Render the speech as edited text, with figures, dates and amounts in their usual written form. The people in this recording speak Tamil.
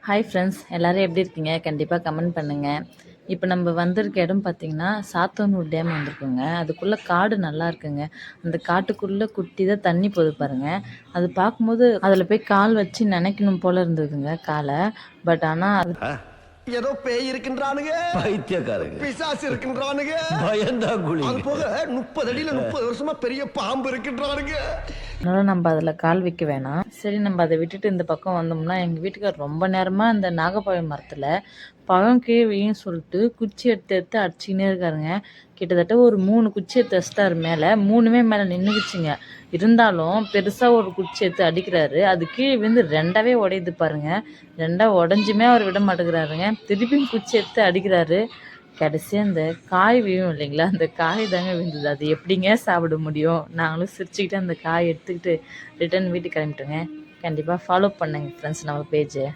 ஹாய் ஃப்ரெண்ட்ஸ், எல்லோரும் எப்படி இருக்கீங்க? கண்டிப்பாக கமெண்ட் பண்ணுங்கள். இப்போ நம்ம வந்திருக்க இடம் பார்த்திங்கன்னா சாத்தனூர் டேம் வந்திருக்குங்க. அதுக்குள்ளே காடு நல்லா இருக்குங்க. அந்த காட்டுக்குள்ளே குட்டி தான் தண்ணி போகுது பாருங்கள். அது பார்க்கும்போது அதில் போய் கால் வச்சு நினைக்கணும் போல் இருந்ததுங்க காலை. பட் ஆனால் ஏதோ பேய் இருக்கின்றானுங்க, பைத்தியக்காரங்க, பிசாசு இருக்கின்றானுங்க, பயந்தாங்குழி. அது போக 30 அடியில 30 வருஷமா பெரிய பாம்பு இருக்கின்றானுங்க. அதனால நம்ம அதில் கால் வைக்க வேணாம். சரி, நம்ம அதை விட்டுட்டு இந்த பக்கம் வந்தோம்னா எங்கள் வீட்டுக்கார் ரொம்ப நேரமாக இந்த நாகப்பழம் மரத்தில் பழம் கீழேன்னு சொல்லிட்டு குச்சி எடுத்து எடுத்து அடிச்சுக்கினே இருக்காருங்க. கிட்டத்தட்ட ஒரு 3 குச்சி எடுத்து வச்சிட்டாரு மேலே. 3மே மேலே நின்றுக்குச்சுங்க. இருந்தாலும் பெருசாக ஒரு குச்சி எடுத்து அடிக்கிறாரு. அது கீழே விழுந்து 2ஆவே உடையுது பாருங்க. 2ஆ உடஞ்சுமே அவர் விட மாட்டேங்கிறாருங்க. திருப்பியும் குச்சி எடுத்து அடிக்கிறாரு. கடைசியாக அந்த காய் விழும் இல்லைங்களா, அந்த காய் தாங்க விழுந்தது. அது எப்படிங்க சாப்பிட முடியும்? நாங்களும் சிரிச்சுக்கிட்டு அந்த காய் எடுத்துக்கிட்டு ரிட்டன் வீட்டுக்கு கிளம்பிட்டோங்க. கண்டிப்பாக ஃபாலோ பண்ணுங்க ஃப்ரெண்ட்ஸ் நம்ம பேஜை.